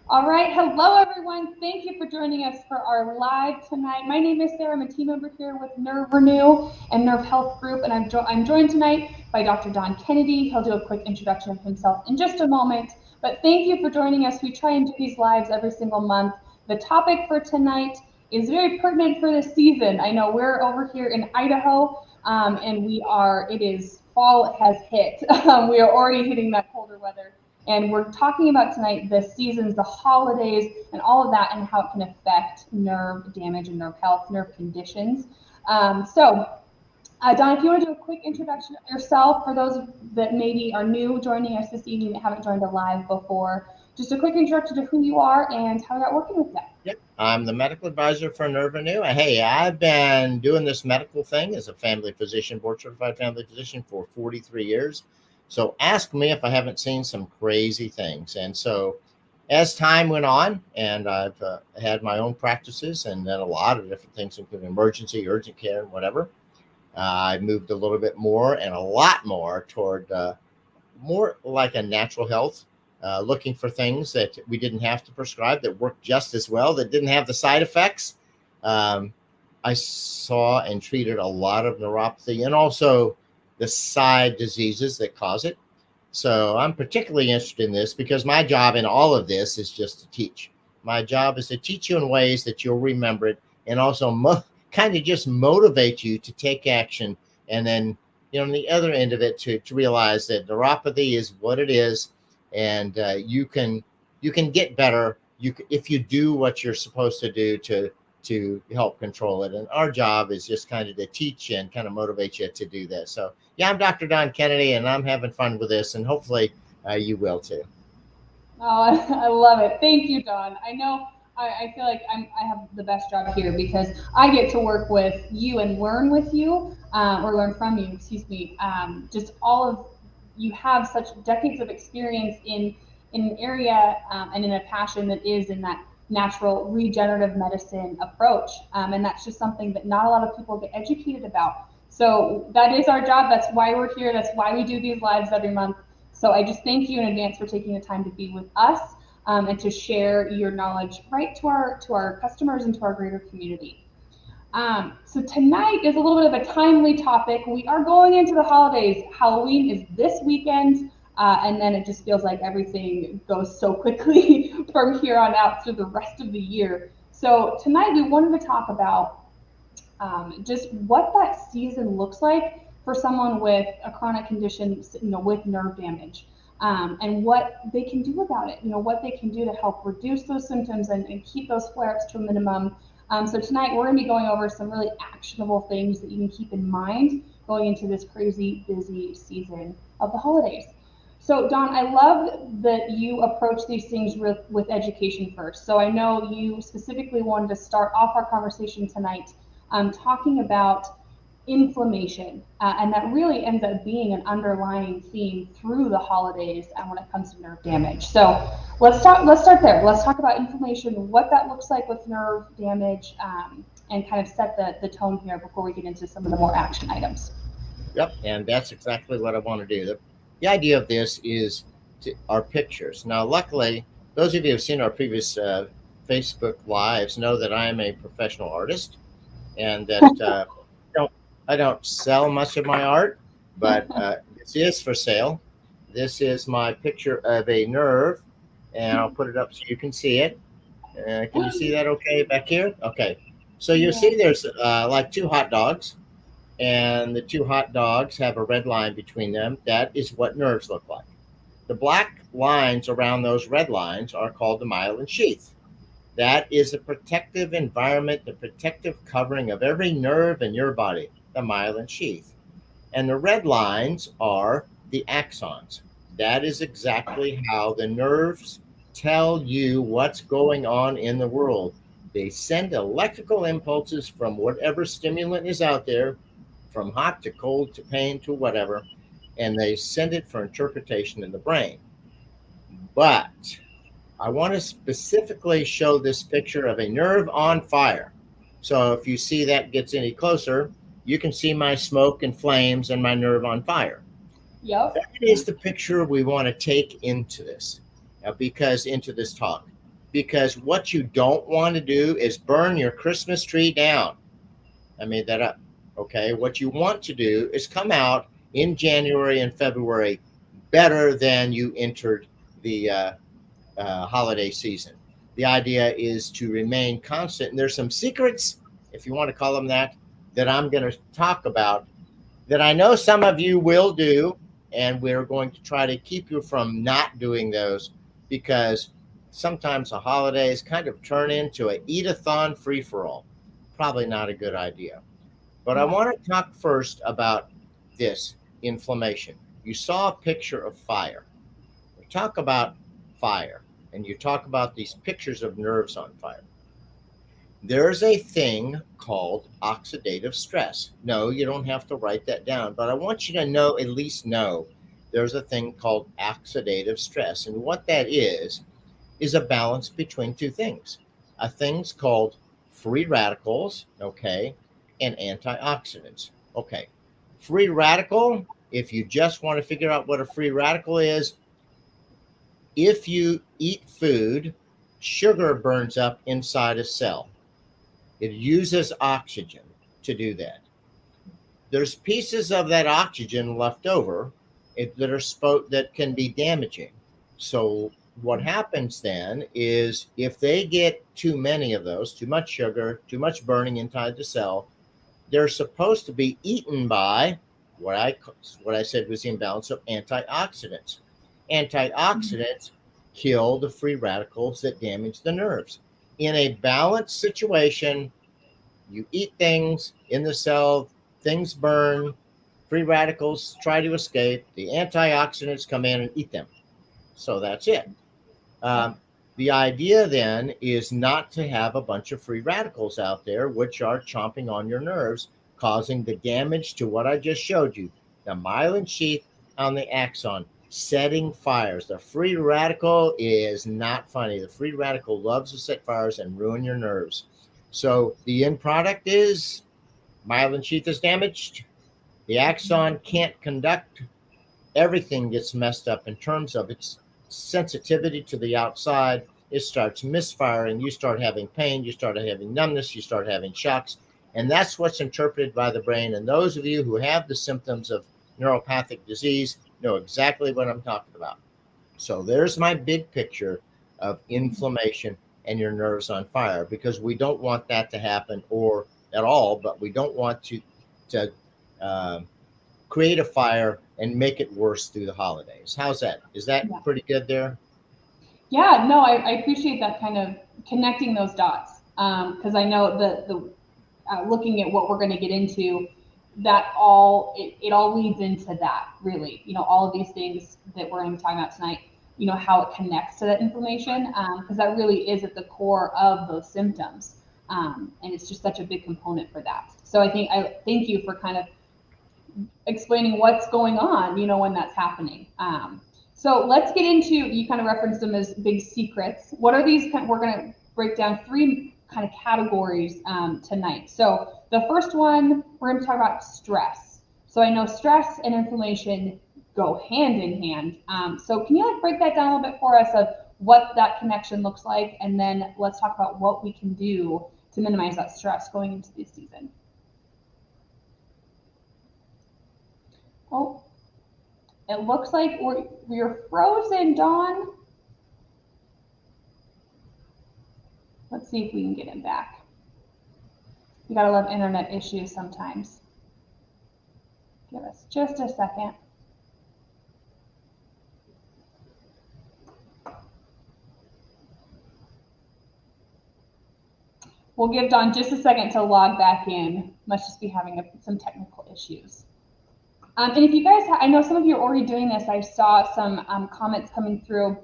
All right. Hello, everyone. Thank you for joining us for our live tonight. My name is Sarah. I'm a team member here with Nerve Renew and Nerve Health Group, and I'm joined tonight by Dr. Don Kennedy. He'll do a quick introduction of himself in just a moment. But thank you for joining us. We try and do these lives every single month. The topic for tonight is very pertinent for this season. I know we're over here in Idaho, and it is fall has hit. We are already hitting that colder weather. And we're talking about tonight the seasons, the holidays, and all of that, and how it can affect nerve damage and nerve health, nerve conditions. Don, if you want to do a quick introduction of yourself for those that maybe are new joining us this evening that haven't joined a live before, just a quick introduction to who you are and how you're working with them. Yep. I'm the medical advisor for Nerve Renew. Hey, I've been doing this medical thing as a family physician, board certified family physician for 43 years. So ask me if I haven't seen some crazy things. And so as time went on, and I've had my own practices and then a lot of different things, including emergency, urgent care, and whatever, I moved a little bit more and a lot more toward more like a natural health, looking for things that we didn't have to prescribe that worked just as well, that didn't have the side effects. Um, I saw and treated a lot of neuropathy and also the side diseases that cause it. So I'm particularly interested in this because my job in all of this is just to teach. My job is to teach you in ways that you'll remember it and also kind of just motivate you to take action. And then, on the other end of it, to realize that neuropathy is what it is, and you can get better if you do what you're supposed to do to help control it. And our job is just kind of to teach you and kind of motivate you to do this. So yeah, I'm Dr. Don Kennedy, and I'm having fun with this, and hopefully you will too. Oh, I love it. Thank you, Don. I know I feel like I have the best job here because I get to work with you and learn with you, or learn from you, excuse me. Just all of you have such decades of experience in an area and in a passion that is in that natural regenerative medicine approach. And that's just something that not a lot of people get educated about. So that is our job. That's why we're here. That's why we do these lives every month. So I just thank you in advance for taking the time to be with us, and to share your knowledge right to our customers and to our greater community. So tonight is a little bit of a timely topic. We are going into the holidays. Halloween is this weekend, and then it just feels like everything goes so quickly from here on out through the rest of the year. So tonight we wanted to talk about just what that season looks like for someone with a chronic condition, with nerve damage, and what they can do about it. What they can do to help reduce those symptoms and keep those flare-ups to a minimum. So tonight we're going to be going over some really actionable things that you can keep in mind going into this crazy busy season of the holidays. So Don, I love that you approach these things with education first. So I know you specifically wanted to start off our conversation tonight talking about inflammation, and that really ends up being an underlying theme through the holidays and when it comes to nerve damage. So let's start there. Let's talk about inflammation, what that looks like with nerve damage, and kind of set the tone here before we get into some of the more action items. Yep, and that's exactly what I want to do. The idea of this is our pictures. Now, luckily, those of you who have seen our previous Facebook lives know that I am a professional artist, and that don't I don't sell much of my art, but this is for sale. This is my picture of a nerve, and I'll put it up so you can see it. Can you see that okay back here? Okay. So you Yeah. see there's like two hot dogs, and the two hot dogs have a red line between them. That is what nerves look like. The black lines around those red lines are called the myelin sheath. That is a protective environment, the protective covering of every nerve in your body, the myelin sheath. And the red lines are the axons. That is exactly how the nerves tell you what's going on in the world. They send electrical impulses from whatever stimulant is out there, from hot to cold to pain to whatever, and they send it for interpretation in the brain. But I want to specifically show this picture of a nerve on fire. So if you see that gets any closer, you can see my smoke and flames and my nerve on fire. Yep. That is the picture we want to take into this, because into this talk. because what you don't want to do is burn your Christmas tree down. I made that up. Okay. What you want to do is come out in January and February better than you entered the holiday season. The idea is to remain constant. And there's some secrets, if you want to call them that I'm going to talk about that I know some of you will do. And we're going to try to keep you from not doing those because sometimes the holidays kind of turn into a eat-a-thon free-for-all. Probably not a good idea. But I Yeah. want to talk first about this inflammation. You saw a picture of fire. We talk about fire, and you talk about these pictures of nerves on fire. There's a thing called oxidative stress. No, you don't have to write that down, but I want you to know, at least know, there's a thing called oxidative stress. And what that is a balance between two things. A thing's called free radicals, okay, and antioxidants. Okay. Free radical, if you just want to figure out what a free radical is, if you eat food, sugar burns up inside a cell. It uses oxygen to do that. There's pieces of that oxygen left over that can be damaging. So what happens then is if they get too many of those, too much sugar, too much burning inside the cell, they're supposed to be eaten by what I said was the imbalance of antioxidants. Antioxidants kill the free radicals that damage the nerves. In a balanced situation, you eat things in the cell, things burn, free radicals try to escape, the antioxidants come in and eat them. So that's it. Yeah. Um, the idea then is not to have a bunch of free radicals out there, which are chomping on your nerves, causing the damage to what I just showed you the myelin sheath on the axon, setting fires. The free radical is not funny. The free radical loves to set fires and ruin your nerves. So the end product is myelin sheath is damaged. The axon can't conduct. Everything gets messed up in terms of its sensitivity to the outside. It starts misfiring. You start having pain. You start having numbness. You start having shocks. And that's what's interpreted by the brain. And those of you who have the symptoms of neuropathic disease know exactly what I'm talking about. So there's my big picture of inflammation and your nerves on fire because we don't want that to happen or at all, but we don't want to um, create a fire and make it worse through the holidays. How's that? Is that Yeah. pretty good there? Yeah, no, I appreciate that kind of connecting those dots because I know the looking at what we're going to get into, that it all leads into that really. All of these things that we're going to be talking about tonight. How it connects to that inflammation because that really is at the core of those symptoms, and it's just such a big component for that. So I thank you for kind of explaining what's going on, when that's happening. So let's get into, you kind of referenced them as big secrets. What are these? We're going to break down three kind of categories tonight. So the first one, we're going to talk about stress. So I know stress and inflammation go hand in hand. So can you break that down a little bit for us of what that connection looks like? And then let's talk about what we can do to minimize that stress going into this season. Oh, it looks like we're frozen, Dawn. Let's see if we can get him back. You gotta love internet issues sometimes. Give us just a second. We'll give Dawn just a second to log back in. Must just be having some technical issues. And if you guys, I know some of you are already doing this. I saw some comments coming through.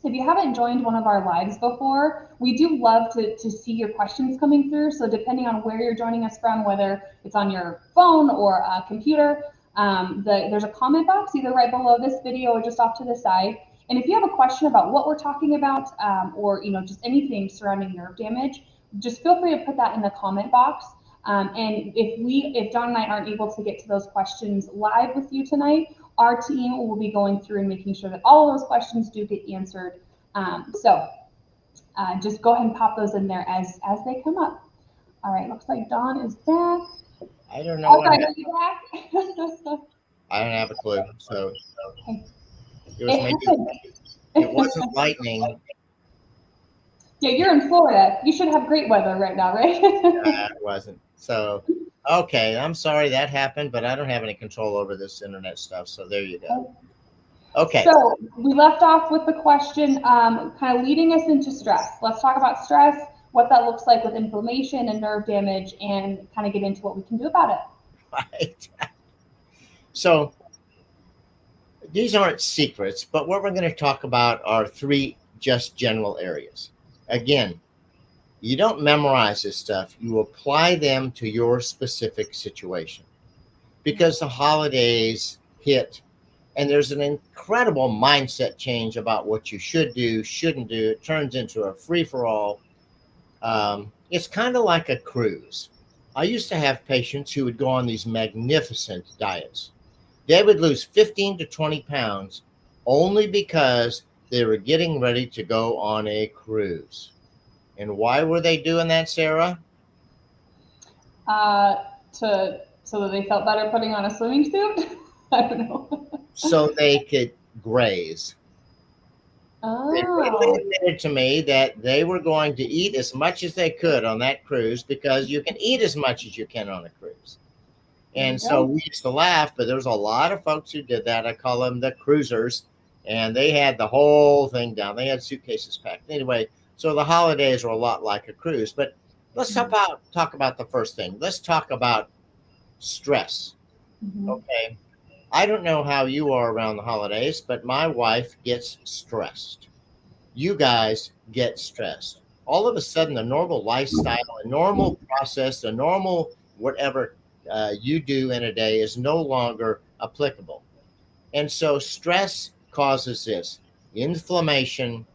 If you haven't joined one of our lives before, we do love to see your questions coming through. So depending on where you're joining us from, whether it's on your phone or a computer, there's a comment box either right below this video or just off to the side. And if you have a question about what we're talking about or just anything surrounding nerve damage, just feel free to put that in the comment box. And if John and I aren't able to get to those questions live with you tonight, our team will be going through and making sure that all of those questions do get answered. So Just go ahead and pop those in there as they come up. All right, looks like Dawn is back. I don't know what Okay, happened. are you back? I don't have a clue. So it was It maybe, it happened. wasn't lightning. Yeah, you're in Florida. You should have great weather right now, right? It wasn't. So, okay. I'm sorry that happened, but I don't have any control over this internet stuff. So there you go. Okay. So we left off with the question, kind of leading us into stress. Let's talk about stress, what that looks like with inflammation and nerve damage, and kind of get into what we can do about it. Right. So these aren't secrets, but what we're going to talk about are three just general areas. Again, you don't memorize this stuff, you apply them to your specific situation because the holidays hit and there's an incredible mindset change about what you should do, shouldn't do. It turns into a free for all. It's kind of like a cruise. I used to have patients who would go on these magnificent diets. They would lose 15 to 20 pounds only because they were getting ready to go on a cruise. And why were they doing that, Sarah? Uh, to so that they felt better putting on a swimming suit. I don't know. So they could graze. They readily Oh, admitted to me that they were going to eat as much as they could on that cruise because you can eat as much as you can on a cruise. there you And so go. we used to laugh, but there's a lot of folks who did that. I call them the cruisers, and they had the whole thing down. They had suitcases packed. Anyway, so the holidays are a lot like a cruise. But let's talk about the first thing. Let's talk about stress. Mhm. Okay. I don't know how you are around the holidays, but my wife gets stressed. You guys get stressed. All of a sudden, the normal lifestyle, a normal process, a normal whatever you do in a day is no longer applicable. And so, stress causes this inflammation,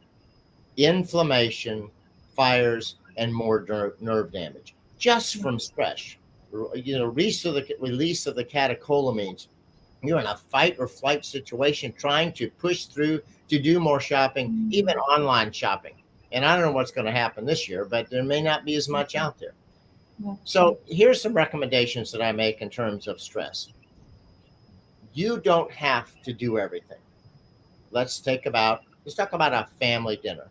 inflammation, fires, and more nerve damage just from stress. Release of the catecholamines. You're in a fight or flight situation trying to push through to do more shopping, even online shopping. And I don't know what's going to happen this year, but there may not be as much out there. Yeah. So here's some recommendations that I make in terms of stress. You don't have to do everything. Let's talk about a family dinner.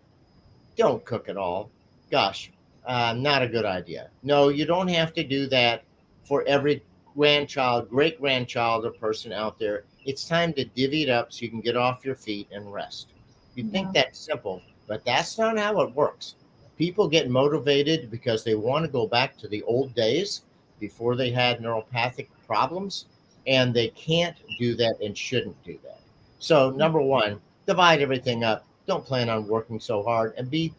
Don't cook it all. Gosh, not a good idea. No, you don't have to do that for every grandchild, great grandchild, or person out there. It's time to divvy it up so you can get off your feet and rest. You think Yeah. that's simple, but that's not how it works. People get motivated because they want to go back to the old days before they had neuropathic problems, and they can't do that and shouldn't do that. So, number one, divide everything up. Don't plan on working so hard and be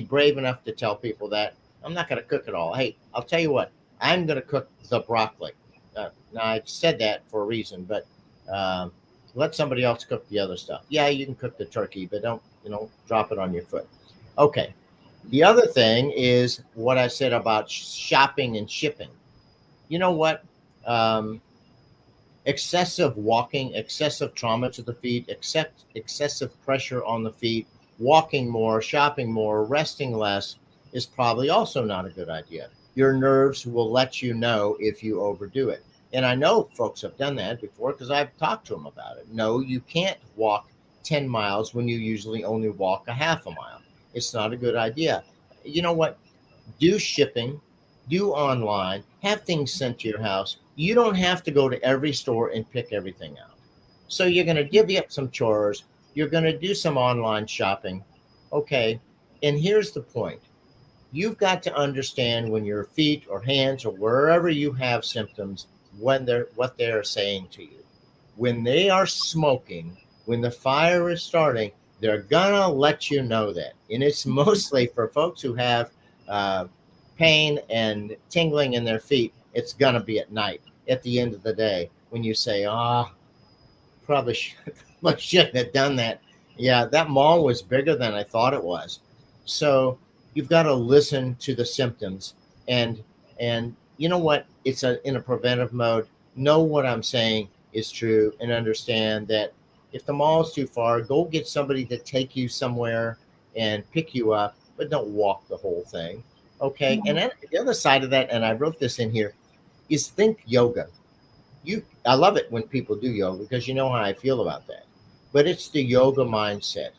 brave enough to tell people that I'm not going to cook it all. Hey, I'll tell you what, I'm going to cook the broccoli. Now I said that for a reason, but um, let somebody else cook the other stuff. Yeah, you can cook the turkey, but don't drop it on your foot. Okay. The other thing is what I said about shopping and shipping. You know what? Um, Excessive walking, excessive trauma to the feet, excessive pressure on the feet, walking more, shopping more, resting less is probably also not a good idea. Your nerves will let you know if you overdo it. And I know folks have done that before because I've talked to them about it. No, you can't walk 10 miles when you usually only walk a half a mile. It's not a good idea. You know what? Do shipping, do online, have things sent to your house. You don't have to go to every store and pick everything out. So you're going to divvy up some chores. You're going to do some online shopping. Okay. And here's the point. You've got to understand when your feet or hands or wherever you have symptoms, what they're saying to you. When they are smoking, when the fire is starting, they're gonna let you know that. And it's mostly for folks who have uh, pain and tingling in their feet. It's gonna be at night, at the end of the day, when you say, "Ah, oh, probably shouldn't have done that." Yeah, that mall was bigger than I thought it was. So you've got to listen to the symptoms, and you know what? It's in a preventive mode. Know what I'm saying is true, and understand that if the mall is too far, go get somebody to take you somewhere. and pick you up, but don't walk the whole thing. Okay. Yeah. And then the other side of that, and I wrote this in here, is think yoga. I love it when people do yoga because you know how I feel about that. But it's the yoga mindset,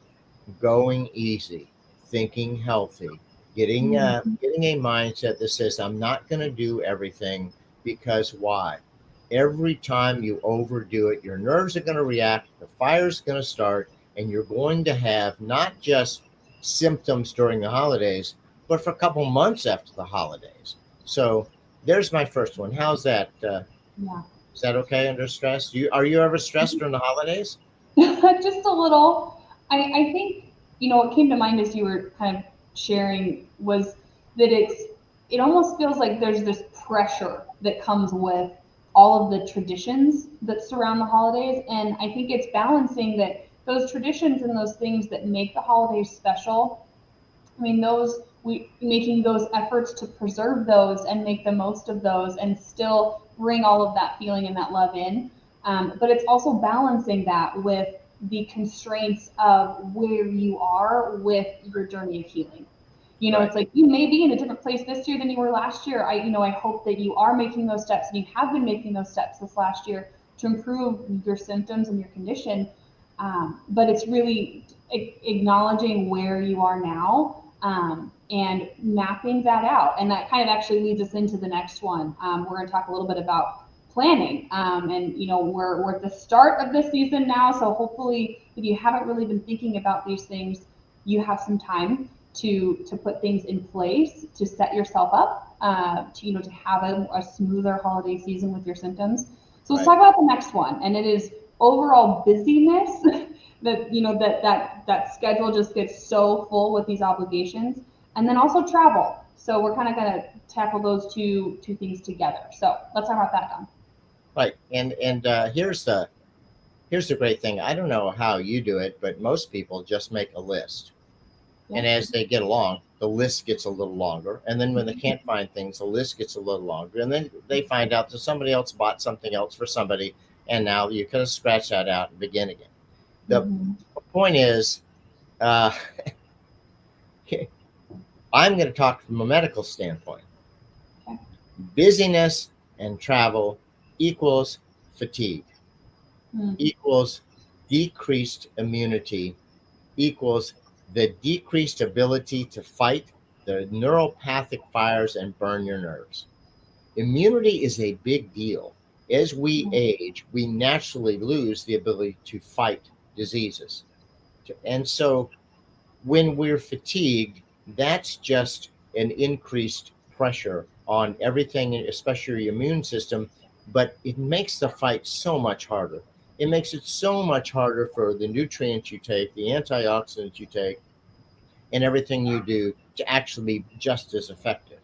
going easy, thinking healthy, Mhm. getting a mindset that says I'm not going to do everything because why? Every time you overdo it, your nerves are going to react, the fire's going to start, and you're going to have not just symptoms during the holidays, but for a couple months after the holidays. So there's my first one. How's that? Yeah. Is that okay under stress? Are you ever stressed during the holidays? Just a little. I think, what came to mind as you were kind of sharing was that it almost feels like there's this pressure that comes with all of the traditions that surround the holidays. And I think it's balancing that those traditions and those things that make the holidays special. I mean, those we making those efforts to preserve those and make the most of those and still bring all of that feeling and that love in. But it's also balancing that with the constraints of where you are with your journey of healing. Right. It's like you may be in a different place this year than you were last year. I hope that you are making those steps and you have been making those steps this last year to improve your symptoms and your condition. But it's really acknowledging where you are now, and mapping that out. And that kind of actually leads us into the next one. We're going to talk a little bit about planning. And we're at the start of the season now, so hopefully, if you haven't really been thinking about these things, you have some time to put things in place to set yourself up, to have a smoother holiday season with your symptoms. So let's Right. talk about the next one, and it is overall busyness. That schedule just gets so full with these obligations, and then also travel. So we're kind of going to tackle those two things together. So let's talk about that, Don. Right. And here's the great thing. I don't know how you do it, but most people just make a list. Yeah. And as they get along, the list gets a little longer. And then when they can't find things, the list gets a little longer. And then they find out that somebody else bought something else for somebody. And now you kind of scratch that out and begin again. The Mm-hmm. point is, uh, I'm going to talk from a medical standpoint. Okay. Busyness and travel equals fatigue, Mm-hmm. equals decreased immunity, equals the decreased ability to fight the neuropathic fires and burn your nerves. Immunity is a big deal. As we age, we naturally lose the ability to fight diseases. And so when we're fatigued, that's just an increased pressure on everything, especially your immune system, but it makes the fight so much harder. It makes it so much harder for the nutrients you take, the antioxidants you take, and everything you do to actually be just as effective.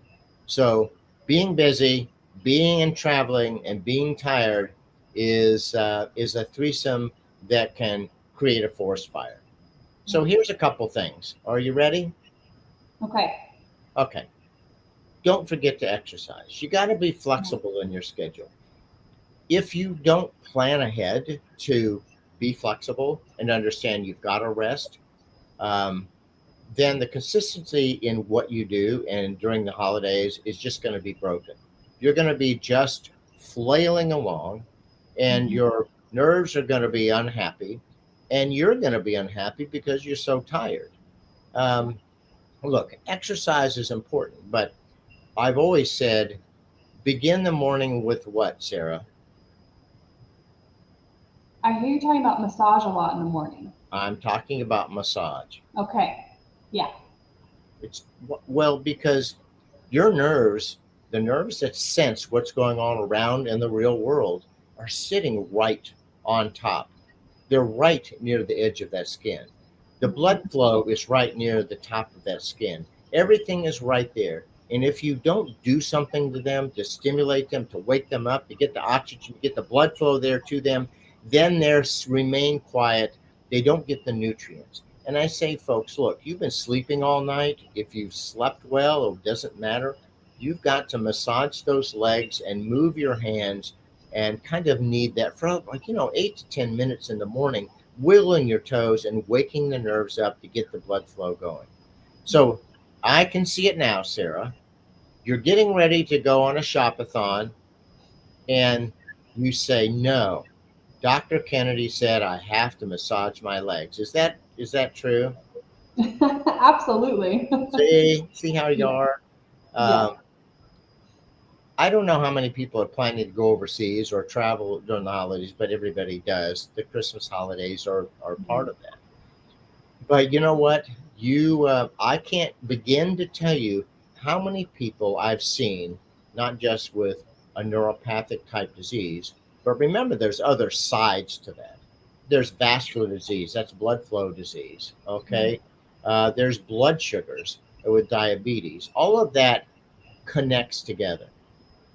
So, being busy, being and traveling, and being tired is a threesome that can create a forest fire. Yeah. So here's a couple things. Are you ready? Okay. Okay. Don't forget to exercise. You got to be Yeah. flexible in your schedule. If you don't plan ahead to be flexible and understand you've got to rest, um, then the consistency in what you do and during the holidays is just going to be broken. You're going to be just flailing along, and Mm-hmm. your nerves are going to be unhappy, and you're going to be unhappy because you're so tired. Yeah. Um, Look, exercise is important, but I've always said begin the morning with what, Sarah? I hear you talking about massage a lot in the morning. I'm talking about massage. Okay. Yeah. It's well, because your nerves, the nerves that sense what's going on around in the real world, are sitting right on top. They're right near the edge of that skin. The blood Mm-hmm. flow is right near the top of that skin. Everything is right there. And if you don't do something to them to stimulate them, to wake them up, to get the oxygen, to get the blood flow there to them, then they remain quiet. They don't get the nutrients. And I say, folks, look, you've been sleeping all night. If you've slept well, it doesn't matter. You've got to massage those legs and move your hands and kind of need that for like 8 to 10 minutes in the morning wiggling your toes and waking the nerves up to get the blood flow going. So I can see it now, Sarah. You're getting ready to go on a shopathon and you say, no, Dr. Kennedy said I have to massage my legs. Is that true? Absolutely. See how you Yeah. are? Yeah. Um, I don't know how many people are planning to go overseas or travel during the holidays, but everybody does. The Christmas holidays are part Mhm. of that. But you know what? I can't begin to tell you how many people I've seen, not just with a neuropathic type disease, but remember, there's other sides to that. There's vascular disease, that's blood flow disease. Right. Okay, there's blood sugars with diabetes. All of that connects together.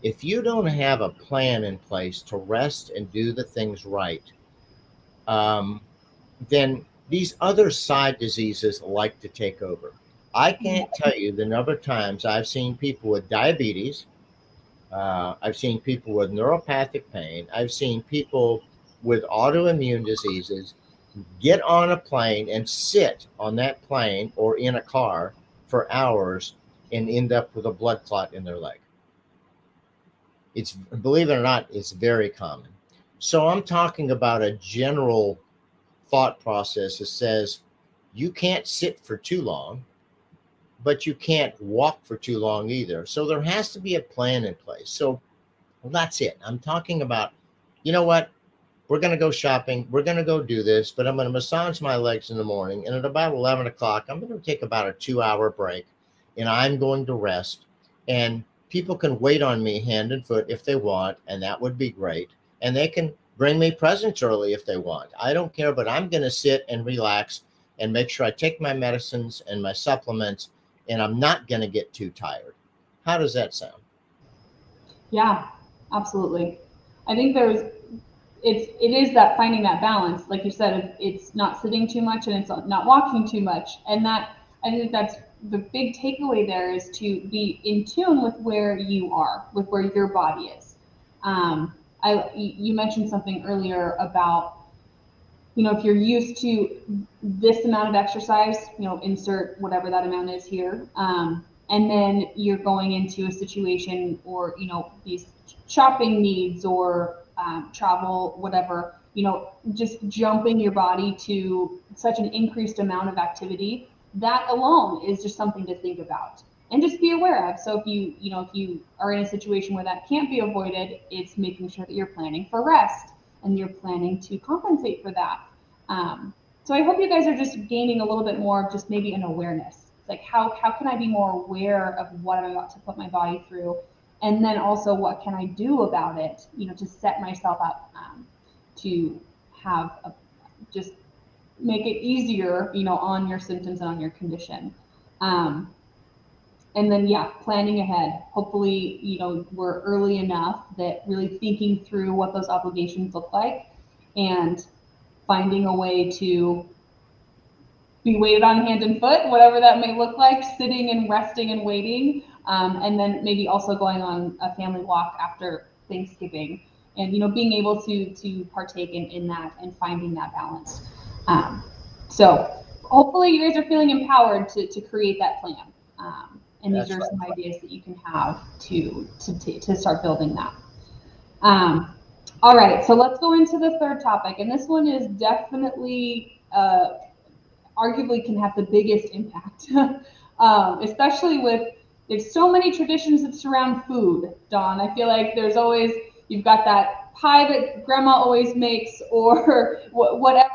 If you don't have a plan in place to rest and do the things right, um, then these other side diseases like to take over. I can't tell you the number of times I've seen people with diabetes. I've seen people with neuropathic pain. I've seen people with autoimmune diseases get on a plane and sit on that plane or in a car for hours and end up with a blood clot in their leg. It's, believe it or not, it's very common. So I'm talking about a general thought process that says you can't sit for too long, but you can't walk for too long either. So there has to be a plan in place. So that's it. I'm talking about, you know what? We're going to go shopping. We're going to go do this, but I'm going to massage my legs in the morning. And at about 11 o'clock, I'm going to take about a 2 hour break and I'm going to rest. And people can wait on me hand and foot if they want, and that would be great. And they can bring me presents early if they want. I don't care, but I'm going to sit and relax and make sure I take my medicines and my supplements, and I'm not going to get too tired. How does that sound? Yeah, absolutely. I think it is that finding that balance, like you said, it's not sitting too much and it's not walking too much, and that I think that's the big takeaway there is to be in tune with where you are, with where your body is. You mentioned something earlier about, if you're used to this amount of exercise, insert whatever that amount is here, and then you're going into a situation or, these shopping needs or travel, whatever, just jumping your body to such an increased amount of activity, that alone is just something to think about and just be aware of. So if you are in a situation where that can't be avoided, it's making sure that you're planning for rest and you're planning to compensate for that. So I hope you guys are just gaining a little bit more of just maybe an awareness. It's like how can I be more aware of what I'm about to put my body through, and then also what can I do about it? To set myself up to have just make it easier, on your symptoms and on your condition. Um, and then yeah, planning ahead. Hopefully, we're early enough that really thinking through what those obligations look like and finding a way to be waited on hand and foot, whatever that may look like, sitting and resting and waiting, and then maybe also going on a family walk after Thanksgiving, and being able to partake in that and finding that balance. So hopefully you guys are feeling empowered to create that plan, and these That's are right. some ideas that you can have to start building that. Um, all right, so let's go into the third topic, and this one is definitely arguably can have the biggest impact, especially with there's so many traditions that surround food. Dawn, I feel like there's always you've got that pie that grandma always makes, or whatever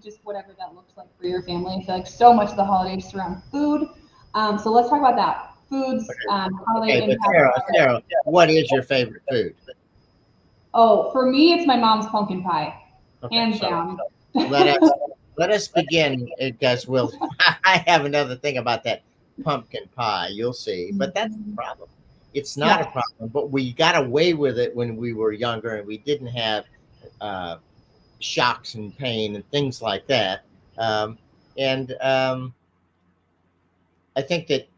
just whatever that looks like for your family. I feel like so much of the holidays surround food. So let's talk about that. Foods, Okay. how they Okay, but impact. Sarah, what is your favorite food? Oh, for me, it's my mom's pumpkin pie, Okay, hands so down. let us let us begin, because we'll. I have another thing about that pumpkin pie. You'll see, but that's the problem. It's not a Yeah. problem, but we got away with it when we were younger, and we didn't have uh, shocks and pain and things like that. And I think that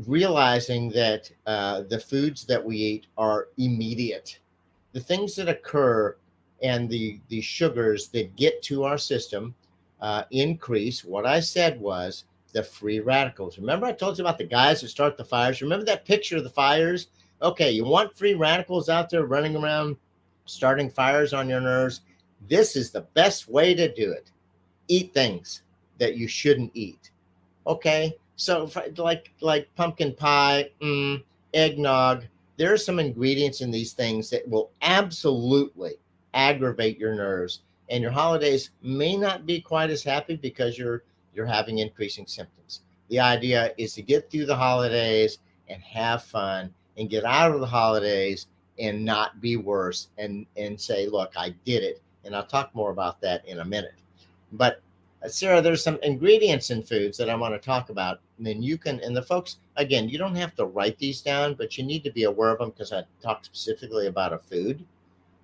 realizing that the foods that we eat are immediate, the things that occur and the sugars that get to our system increase. What I said was the free radicals. Remember, I told you about the guys that start the fires? Remember that picture of the fires? Okay, you want free radicals out there running around starting fires on your nerves? This is the best way to do it. Eat things that you shouldn't eat. Okay, so like pumpkin pie, eggnog. There are some ingredients in these things that will absolutely aggravate your nerves, and your holidays may not be quite as happy because you're having increasing symptoms. The idea is to get through the holidays and have fun and get out of the holidays and not be worse, and say, look, I did it. And I'll talk more about that in a minute. But Sarah, there's some ingredients in foods that I want to talk about. And then you can, and the folks, again, you don't have to write these down, but you need to be aware of them because I talk specifically about a food,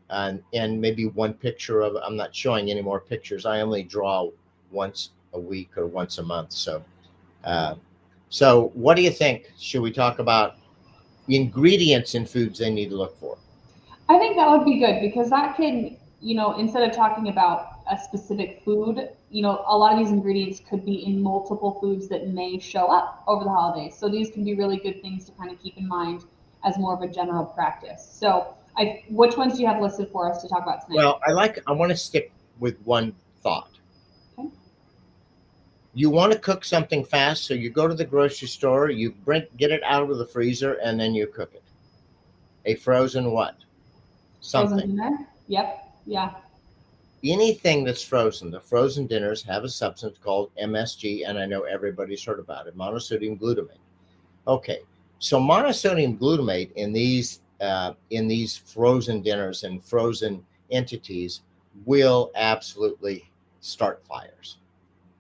and maybe one picture of, I'm not showing any more pictures. I only draw once a week or once a month. Uh, so what do you think? Should we talk about ingredients in foods they need to look for? I think that would be good because that can, instead of talking about a specific food, a lot of these ingredients could be in multiple foods that may show up over the holidays. So these can be really good things to kind of keep in mind as more of a general practice. So, which ones do you have listed for us to talk about tonight? Well, I want to stick with one thought. Okay. You want to cook something fast, so you go to the grocery store, you get it out of the freezer, and then you cook it. A frozen what? Frozen Something. dinner? Yep. Yeah. Anything that's frozen, the frozen dinners have a substance called MSG, and I know everybody's heard about it, monosodium glutamate. Okay, so monosodium glutamate in these frozen dinners and frozen entities will absolutely start fires.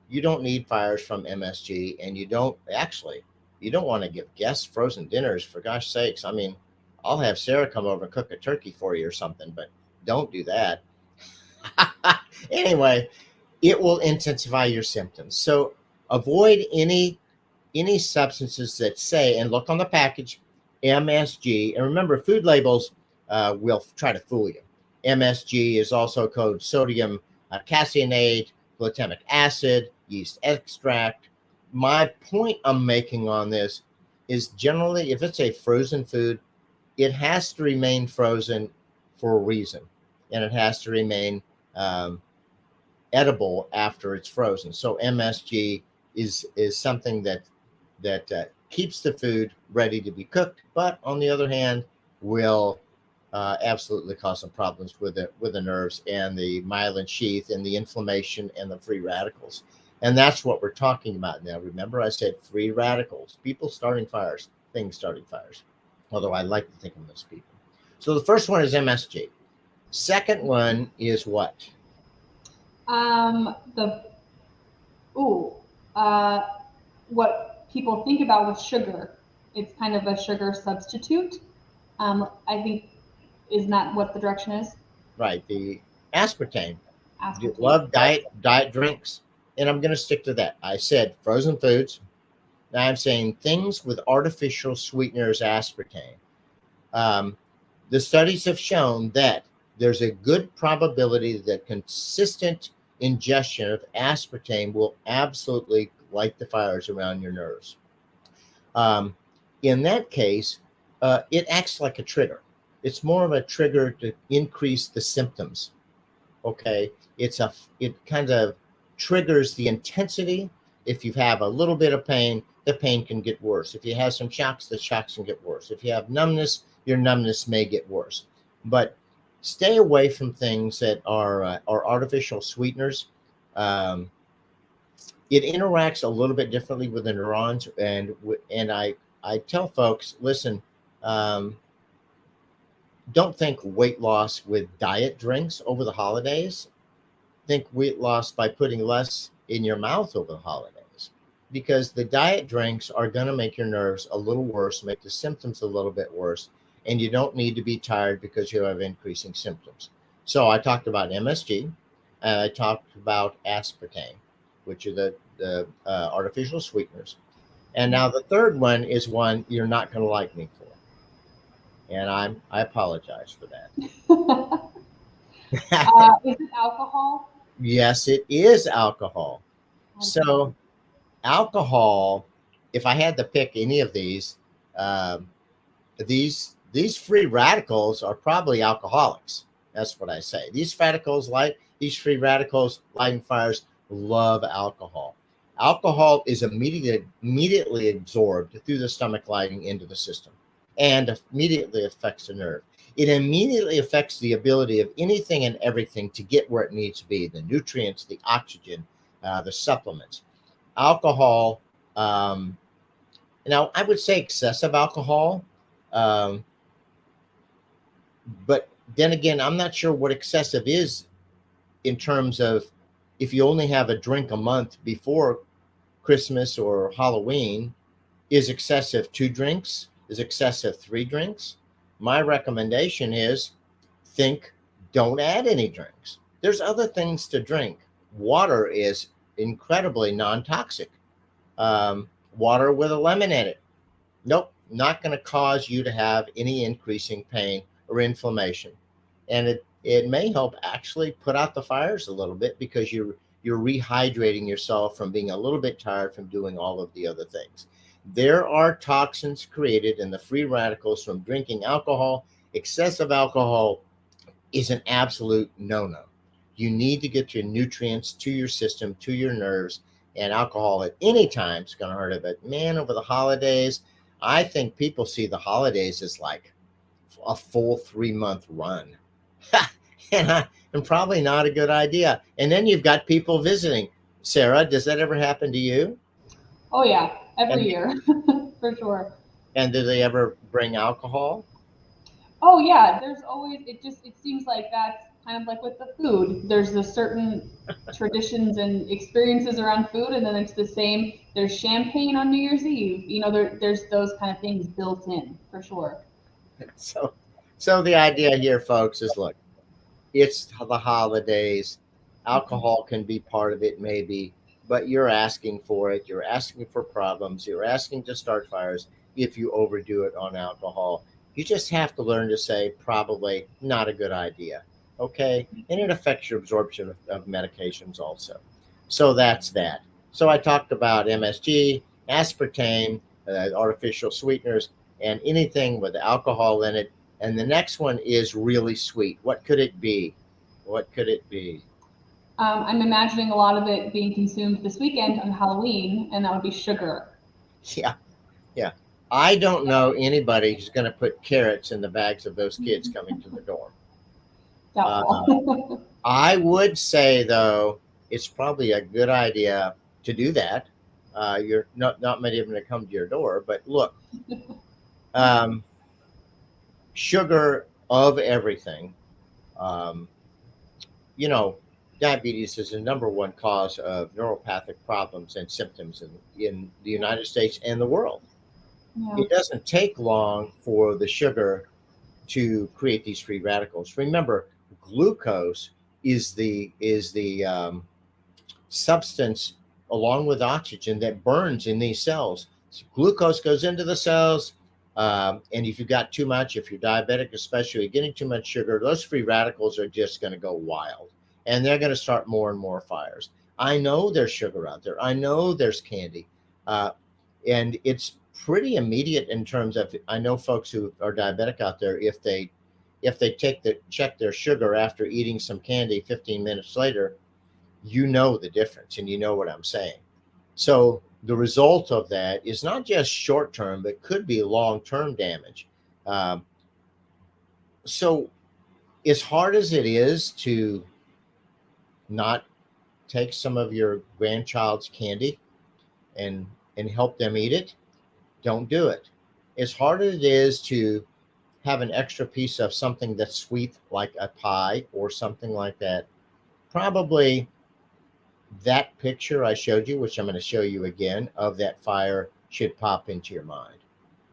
You don't need fires from MSG, and you don't want to give guests frozen dinners, for gosh sakes. I mean, I'll have Sarah come over and cook a turkey for you or something, but don't do that. Anyway, it will intensify your symptoms. So avoid any substances that say, and look on the package, MSG. And remember, food labels will try to fool you. MSG is also code sodium caseinate, glutamic acid, yeast extract. My point I'm making on this is, generally, if it's a frozen food, it has to remain frozen for a reason, and it has to remain um, edible after it's frozen. So MSG is something that keeps the food ready to be cooked, but on the other hand, will absolutely cause some problems with the nerves and the myelin sheath and the inflammation and the free radicals. And that's what we're talking about now. Remember, I said free radicals, people starting fires, things starting fires. Although I like to think of them as people. So the first one is MSG. Second one is what? The ooh, uh, what people think about with sugar. It's kind of a sugar substitute. I think, isn't that what the direction is? Right, the aspartame. You Aspartame. love diet drinks, and I'm going to stick to that. I said frozen foods. Now I'm saying things with artificial sweeteners, aspartame. Um, the studies have shown that there's a good probability that consistent ingestion of aspartame will absolutely light the fires around your nerves. Um, in that case, it acts like a trigger. It's more of a trigger to increase the symptoms. Okay, it kind of triggers the intensity. If you have a little bit of pain, the pain can get worse. If you have some shocks, the shocks can get worse. If you have numbness, your numbness may get worse. But stay away from things that are artificial sweeteners. Um, it interacts a little bit differently with the neurons, and I tell folks, listen, um, don't think weight loss with diet drinks over the holidays. Think weight loss by putting less in your mouth over the holidays, because the diet drinks are going to make your nerves a little worse, make the symptoms a little bit worse, and you don't need to be tired because you have increasing symptoms. So I talked about MSG, and I talked about aspartame, which are the artificial sweeteners. And now the third one is one you're not going to like me for, and I apologize for that. Is it alcohol? Yes, it is alcohol. Okay. So alcohol, if I had to pick any of um, these free radicals are probably alcoholics. That's what I say. These free radicals lighting fires love alcohol. Alcohol is immediately absorbed through the stomach lining into the system and immediately affects the nerve. It immediately affects the ability of anything and everything to get where it needs to be, the nutrients, the oxygen, the supplements. Alcohol, um, now I would say excessive alcohol, um, but then again, I'm not sure what excessive is in terms of if you only have a drink a month before Christmas or Halloween. Is excessive 2 drinks? Is excessive 3 drinks? My recommendation is think, don't add any drinks. There's other things to drink. Water is incredibly non toxic. Water with a lemon in it. Nope, not going to cause you to have any increasing pain or inflammation. And it may help actually put out the fires a little bit because you're rehydrating yourself from being a little bit tired from doing all of the other things. There are toxins created in the free radicals from drinking alcohol. Excessive alcohol is an absolute no-no. You need to get your nutrients to your system, to your nerves, and alcohol at any time is going to hurt it. But man, over the holidays, I think people see the holidays as like a full 3 month run. And probably not a good idea. And then you've got people visiting. Sarah, does that ever happen to you? Oh yeah, every And year for sure. and do they ever bring alcohol? Oh yeah, there's always it seems like that's kind of like with the food. There's a certain traditions and experiences around food, and then it's the same. There's champagne on New Year's Eve. There's those kind of things built in for sure. So so the idea here, folks, is look, it's the holidays. Alcohol can be part of it, maybe, but you're asking for it. You're asking for problems. You're asking to start fires if you overdo it on alcohol. You just have to learn to say, probably not a good idea. Okay. And it affects your absorption of medications also. So that's that. So I talked about MSG, aspartame, artificial sweeteners, and anything with alcohol in it. And the next one is really sweet. What could it be? What could it be? I'm imagining a lot of it being consumed this weekend on Halloween, and that would be sugar. Yeah, yeah. I don't know anybody who's going to put carrots in the bags of those kids coming to the dorm. Uh, Doubtful. I would say, though, it's probably a good idea to do that. You're not many of them to come to your door, but look, um, sugar of everything. Um, you know, diabetes is the number one cause of neuropathic problems and symptoms in the United States and the world. Yeah. It doesn't take long for the sugar to create these free radicals. Remember, glucose is the substance along with oxygen that burns in these cells. So glucose goes into the cells, and if you've got too much, if you're diabetic, especially getting too much sugar, those free radicals are just going to go wild, and they're going to start more and more fires. I know there's sugar out there. I know there's candy, uh, and it's pretty immediate in terms of. I know folks who are diabetic out there. If they check their sugar after eating some candy 15 minutes later, you know the difference and you know what I'm saying. So the result of that is not just short term, but could be long term damage. Um, so, as hard as it is to not take some of your grandchild's candy and help them eat it, don't do it. As hard as it is to have an extra piece of something that's sweet, like a pie or something like that, probably that picture I showed you, which I'm going to show you again, of that fire should pop into your mind.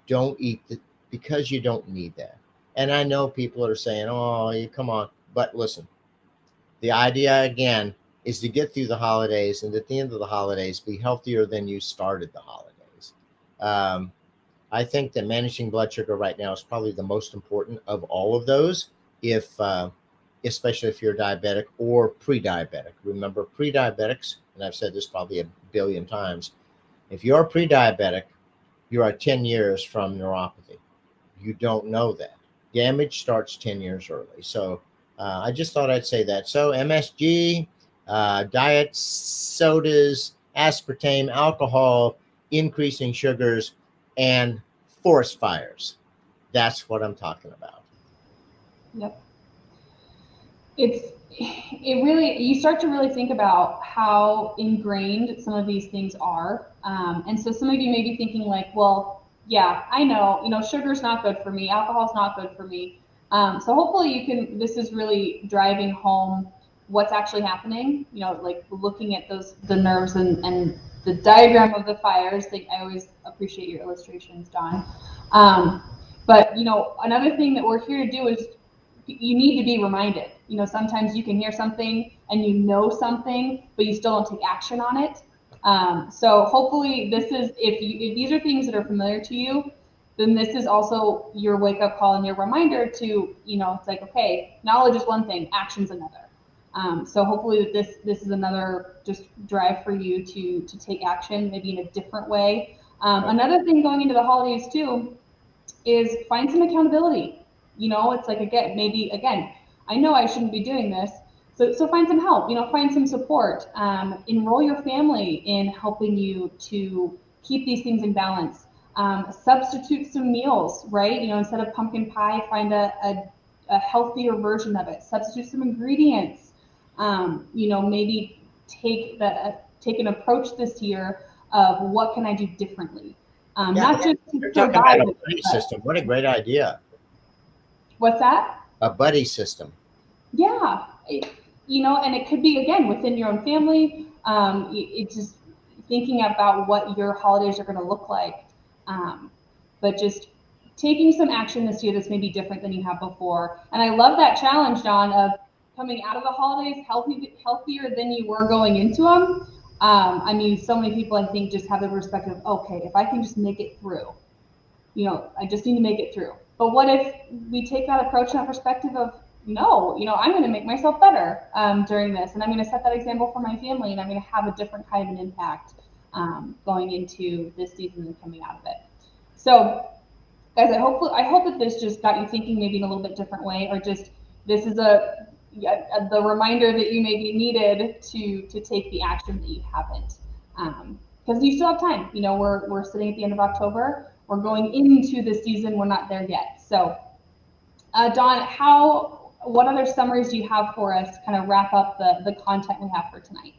Don't eat the, because you don't need that. And I know people are saying, oh, you come on. But listen, the idea again is to get through the holidays and at the end of the holidays, be healthier than you started the holidays. Um, I think that managing blood sugar right now is probably the most important of all of those. If especially if you're diabetic or pre-diabetic. Remember, pre-diabetics, and I've said this probably a billion times, if you're pre-diabetic, you are 10 years from neuropathy. You don't know that. Damage starts 10 years early. So I just thought I'd say that. So MSG, diet sodas, aspartame, alcohol, increasing sugars, and forest fires. That's what I'm talking about. Yep. It really, you start to really think about how ingrained some of these things are. And so some of you may be thinking like, well, yeah, I know, sugar's not good for me, alcohol's not good for me. So hopefully this is really driving home what's actually happening, like looking at the nerves and the diagram of the fires. I always appreciate your illustrations, Don. But another thing that we're here to do is you need to be reminded. Sometimes you can hear something and something, but you still don't take action on it. So hopefully if these are things that are familiar to you, then this is also your wake up call and your reminder to, it's like, okay, knowledge is one thing, action's another. So hopefully this is another just drive for you to take action, maybe in a different way. Another thing going into the holidays too is find some accountability. It's like, again, I know I shouldn't be doing this. So find some help, find some support. Enroll your family in helping you to keep these things in balance. Substitute some meals, right? Instead of pumpkin pie, find a healthier version of it. Substitute some ingredients. Maybe take an approach this year of what can I do differently. Yeah, Not just to you're talking about survive a it, buddy but system. What a great idea. what's that? A buddy system. Yeah, and it could be again within your own family. It's just thinking about what your holidays are going to look like, but just taking some action this year that's maybe different than you have before. And I love that challenge, Don, of coming out of the holidays healthier than you were going into them. I mean, so many people I think just have the perspective, okay, if I can just make it through, I just need to make it through. But what if we take that approach and that perspective of, no, I'm going to make myself better during this, and I'm going to set that example for my family, and I'm going to have a different kind of an impact going into this season and coming out of it. So, guys, I hope that this just got you thinking maybe in a little bit different way, or just this is the reminder that you maybe needed to take the action that you haven't. Because you still have time. We're sitting at the end of October. We're going into the season. We're not there yet. So, Don, what other summaries do you have for us to kind of wrap up the content we have for tonight?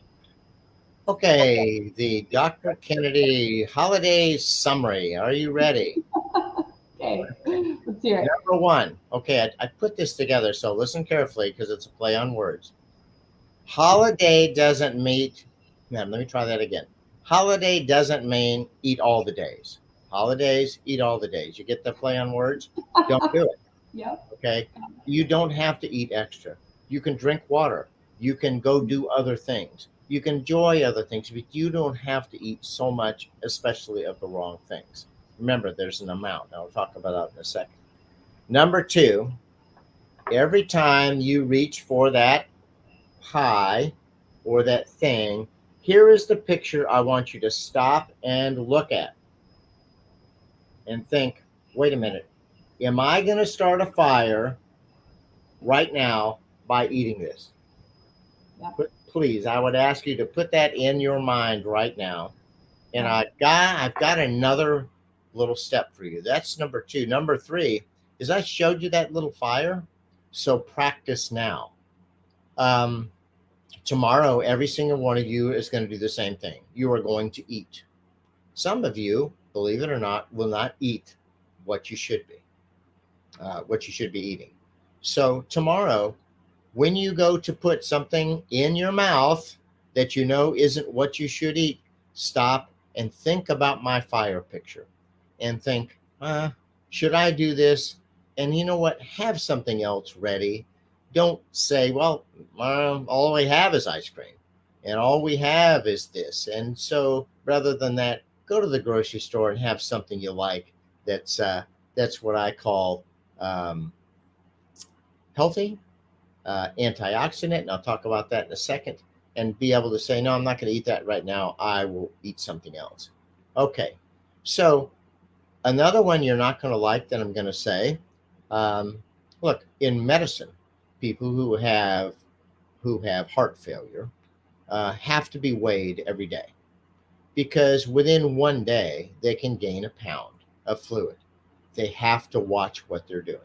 Okay, the Dr. Kennedy holiday summary. Are you ready? Okay, let's hear it. Number one. Okay, I put this together, so listen carefully because it's a play on words. Holiday doesn't mean, let me try that again. Holiday doesn't mean eat all the days. Holidays, eat all the days. You get the play on words? Don't do it. Yep. Okay. You don't have to eat extra. You can drink water. You can go do other things. You can enjoy other things, but you don't have to eat so much, especially of the wrong things. Remember, there's an amount. I'll talk about that in a second. Number two, every time you reach for that pie or that thing, here is the picture I want you to stop and look at and think, wait a minute, am I going to start a fire right now by eating this? Yep. Please, I would ask you to put that in your mind right now. And Yeah. I've got another little step for you. That's number two. Number three is I showed you that little fire. So practice now. Um, Tomorrow, every single one of you is going to do the same thing. You are going to eat. Some of you, believe it or not, will not eat what you should be, what you should be eating. So tomorrow, when you go to put something in your mouth that you know isn't what you should eat, stop and think about my fire picture and think, should I do this? And you know what? Have something else ready. Don't say, well, all we have is ice cream and all we have is this. And so rather than that, go to the grocery store and have something you like that's what I call healthy, antioxidant, and I'll talk about that in a second, and be able to say, no, I'm not going to eat that right now. I will eat something else. Okay. So another one you're not going to like that I'm going to say, um, look, in medicine, people who have heart failure have to be weighed every day because within one day they can gain a pound of fluid. They have to watch what they're doing.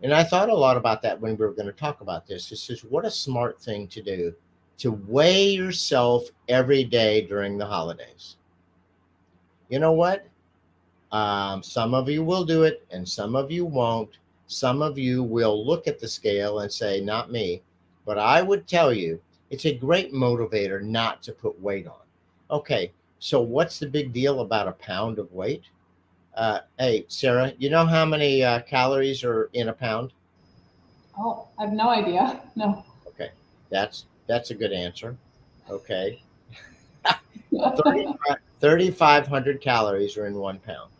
And I thought a lot about that when we were going to talk about this. This is what a smart thing to do to weigh yourself every day during the holidays. You know what? Some of you will do it and some of you won't. Some of you will look at the scale and say, not me. But I would tell you, it's a great motivator not to put weight on. Okay, so what's the big deal about a pound of weight? Hey, Sarah, you know how many calories are in a pound? Oh, I have no idea. No. Okay, that's a good answer. Okay, Yeah. 3,500 calories are in 1 pound.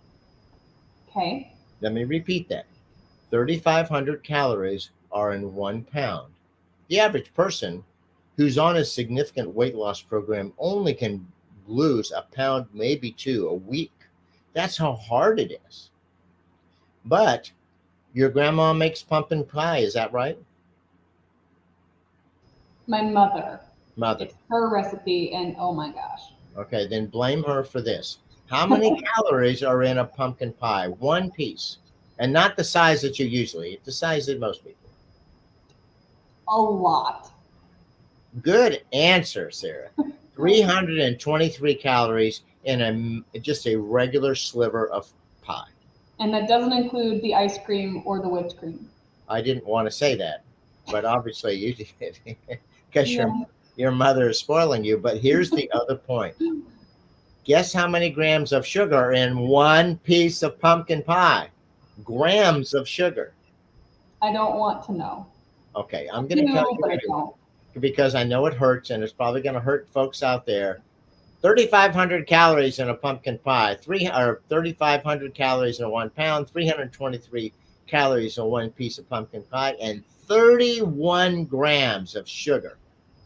Okay. Let me repeat that. 3,500 calories are in 1 pound. The average person who's on a significant weight loss program only can lose a pound, maybe two, a week. That's how hard it is. But your grandma makes pumpkin pie, is that right? My mother. Mother. It's her recipe, and oh my gosh. Okay, then blame her for this. How many calories are in a pumpkin pie? One piece. And not the size that you usually eat, the size that most people. A lot. Good answer, Sarah. Oh, thank 323 calories in just a regular sliver of pie. and that doesn't include the ice cream or the whipped cream. I didn't want to say that, but obviously you did because Yeah. your mother is spoiling you. But here's the other point. Guess how many grams of sugar are in one piece of pumpkin pie? Grams of sugar. I don't want to know. Okay, I I'm going to tell do, you but I anyway don't. because I know it hurts and it's probably going to hurt folks out there. 3,500 calories in a pumpkin pie, 3,500 calories in 1 pound, 323 calories in one piece of pumpkin pie, and 31 grams of sugar.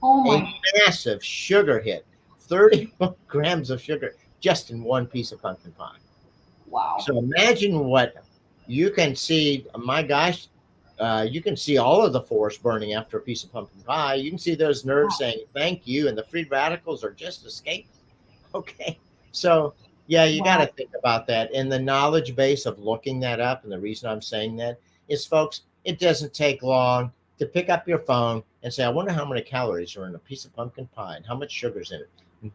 Oh A my, massive sugar hit. 31 grams of sugar just in one piece of pumpkin pie. wow. So imagine what you can see. My gosh, you can see all of the forest burning after a piece of pumpkin pie. You can see those nerves saying thank you, and the free radicals are just escaping. Okay. So, yeah, you got to Wow. think about that. And the knowledge base of looking that up, and the reason I'm saying that is, folks, it doesn't take long to pick up your phone and say, I wonder how many calories are in a piece of pumpkin pie and how much sugar's in it.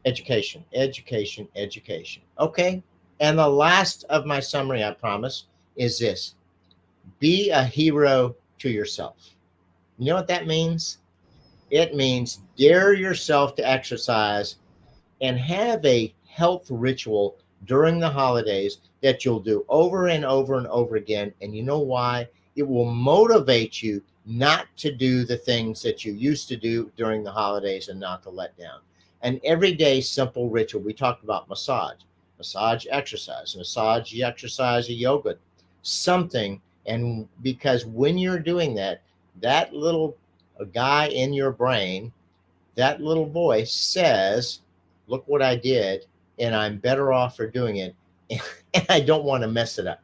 Education, education, education. Okay. And the last of my summary, I promise, is this: be a hero to yourself. You know what that means? It means dare yourself to exercise and have a health ritual during the holidays that you'll do over and over and over again. And you know why? It will motivate you not to do the things that you used to do during the holidays and not to let down. An everyday simple ritual. We talked about massage exercise, massage exercise, yoga, something. And because when you're doing that, that little guy in your brain, that little voice says, look what I did, and I'm better off for doing it. And I don't want to mess it up.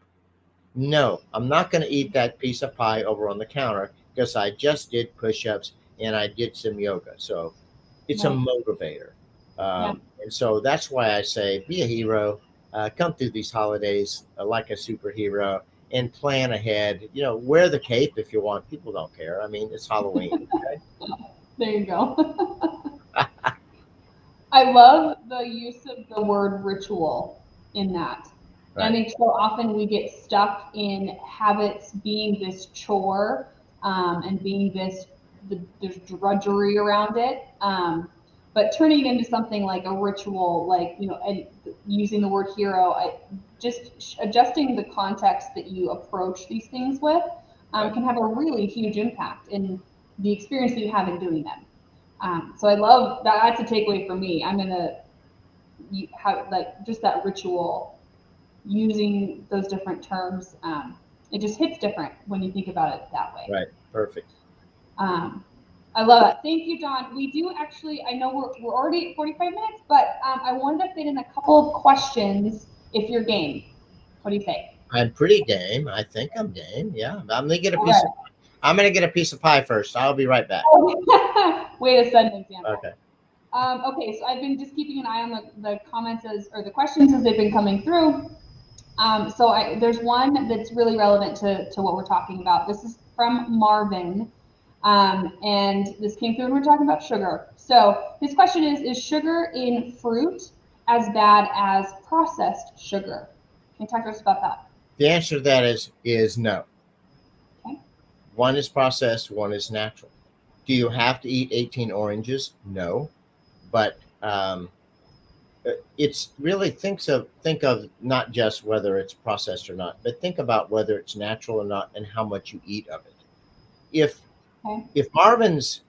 No, I'm not going to eat that piece of pie over on the counter because I just did push ups and I did some yoga. So it's a Right. motivator. Yeah. And so that's why I say be a hero, come through these holidays like a superhero and plan ahead. You know, wear the cape if you want. People don't care. I mean, it's Halloween. Okay? There you go. I love the use of the word ritual in that. And I Right. think so often we get stuck in habits being this chore, and being this, there's drudgery around it. But turning it into something like a ritual, like, and using the word hero, just adjusting the context that you approach these things with, Right. can have a really huge impact in the experience that you have in doing them. So I love that. That's a takeaway for me. I'm gonna have like just that ritual, using those different terms. It just hits different when you think about it that way. Right. Perfect. Um, I love it. Thank you, Don. We do actually, I know we're already at 45 minutes, but I wanted to fit in a couple of questions if you're game. What do you think? I'm pretty game. I think I'm game. Yeah, I'm gonna get a All piece right. of. I'm gonna get a piece of pie first. I'll be right back. Way to set an example. Okay. Okay, so I've been just keeping an eye on the comments as, or the questions as they've been coming through. There's one that's really relevant to what we're talking about. This is from Marvin, and this came through when we are talking about sugar. So his question is sugar in fruit as bad as processed sugar? Can you talk to us about that? The answer to that is no. Okay. One is processed. One is natural. Do you have to eat 18 oranges? No, but it's really think of not just whether it's processed or not, but think about whether it's natural or not and how much you eat of it. If Okay. if Marvin's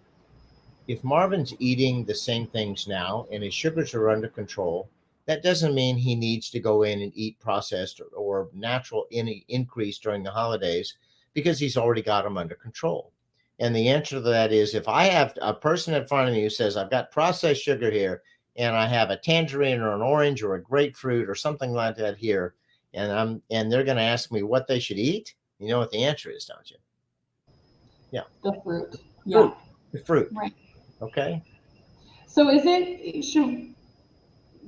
eating the same things now and his sugars are under control, that doesn't mean he needs to go in and eat processed or natural any increase during the holidays because he's already got them under control. And the answer to that is if I have a person in front of me who says, I've got processed sugar here and I have a tangerine or an orange or a grapefruit or something like that here, and they're going to ask me what they should eat, you know what the answer is, don't you? Yeah, The fruit. Yeah. fruit, the fruit. Right. Okay. So should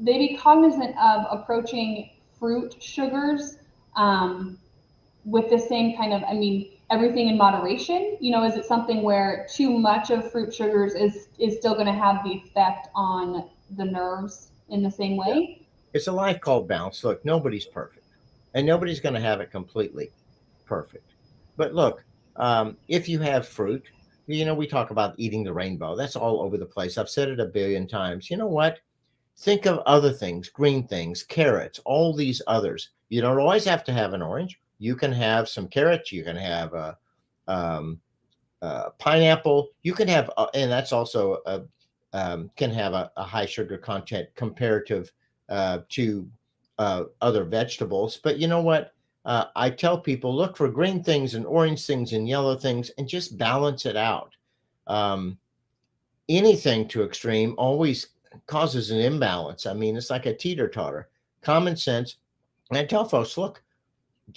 they be cognizant of approaching fruit sugars um, with the same kind of, I mean, everything in moderation? You know, is it something where too much of fruit sugars is still going to have the effect on the nerves in the same Yeah. way? It's a life called balance. Look, nobody's perfect, and nobody's going to have it completely perfect. But look, if you have fruit, we talk about eating the rainbow. That's all over the place. I've said it a billion times. You know what? Think of other things, green things, carrots, all these others. You don't always have to have an orange. You can have some carrots. You can have um, pineapple. You can have, and that's also can have a high sugar content comparative to other vegetables. But you know what? I tell people look for green things and orange things and yellow things and just balance it out. Um, Anything too extreme always causes an imbalance. I mean, it's like a teeter totter. Common sense. And I tell folks, look,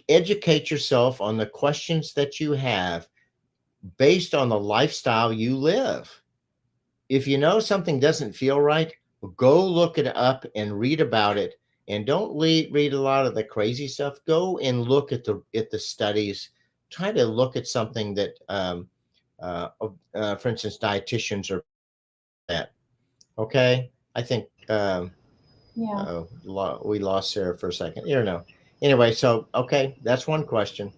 educate yourself on the questions that you have based on the lifestyle you live. If you know something doesn't feel right, go look it up and read about it. And don't read a lot of the crazy stuff. Go and look at the studies. Try to look at something that, for instance, dietitians are at. Okay, I think Yeah. we lost Sarah for a second. You know. Anyway, so okay, that's one question.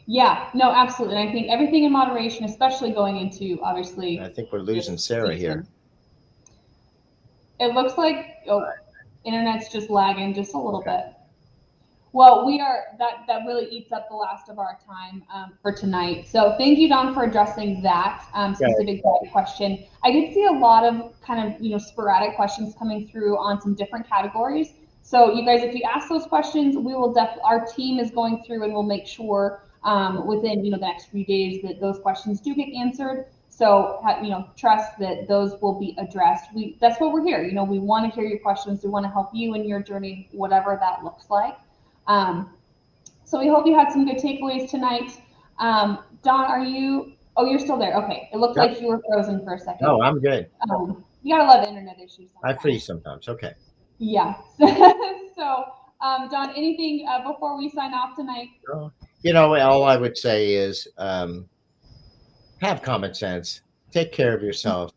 Yeah, no, absolutely. And I think everything in moderation, especially going into I obviously think we're losing this Sarah here. season. It looks like, oh, internet's just lagging just a little Okay. bit. Well, we are that really eats up the last of our time for tonight. So thank you, Don, for addressing that Okay. specific question. I did see a lot of kind of sporadic questions coming through on some different categories. So you guys, if you ask those questions, we will our team is going through and we'll make sure within the next few days that those questions do get answered. So trust that those will be addressed. That's what we're here. We want to hear your questions. We want to help you in your journey, whatever that looks like. Um, so we hope you had some good takeaways tonight. Don, are you? Oh, you're still there. Okay. It looked Yep. like you were frozen for a second. No, I'm good. You gotta love internet issues I sometimes. freeze sometimes. Okay. Yeah. So, Don, anything before we sign off tonight? Well, all I would say is have common sense, take care of yourself,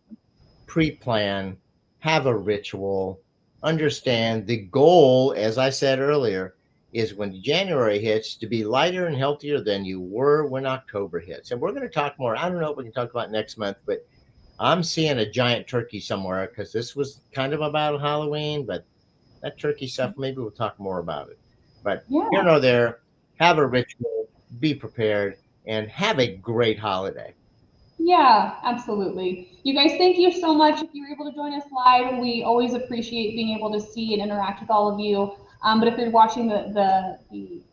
pre-plan, have a ritual, understand the goal, as I said earlier, is when January hits to be lighter and healthier than you were when October hits. And we're going to talk more. I don't know what we can talk about next month, but I'm seeing a giant turkey somewhere because this was kind of about Halloween, but that turkey stuff, maybe we'll talk more about it. But Yeah. here nor there, have a ritual, be prepared, and have a great holiday. Yeah, absolutely. You guys, thank you so much. If you were able to join us live, we always appreciate being able to see and interact with all of you. But if you're watching the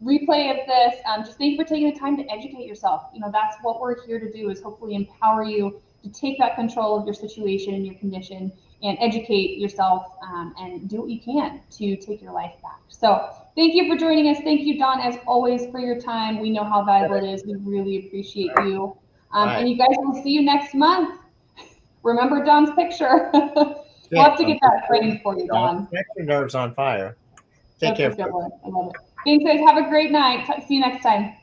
replay of this, just thank you for taking the time to educate yourself. That's what we're here to do, is hopefully empower you to take that control of your situation and your condition and educate yourself, and do what you can to take your life back. So thank you for joining us. Thank you, Don, as always, for your time. We know how valuable it is. We really appreciate you. And you guys, will see you next month. Remember Don's picture. We'll have to get that framed for you, Don. Set your nerves on fire. Take care. That's a good one. I love it. Thanks, guys. Have a great night. See you next time.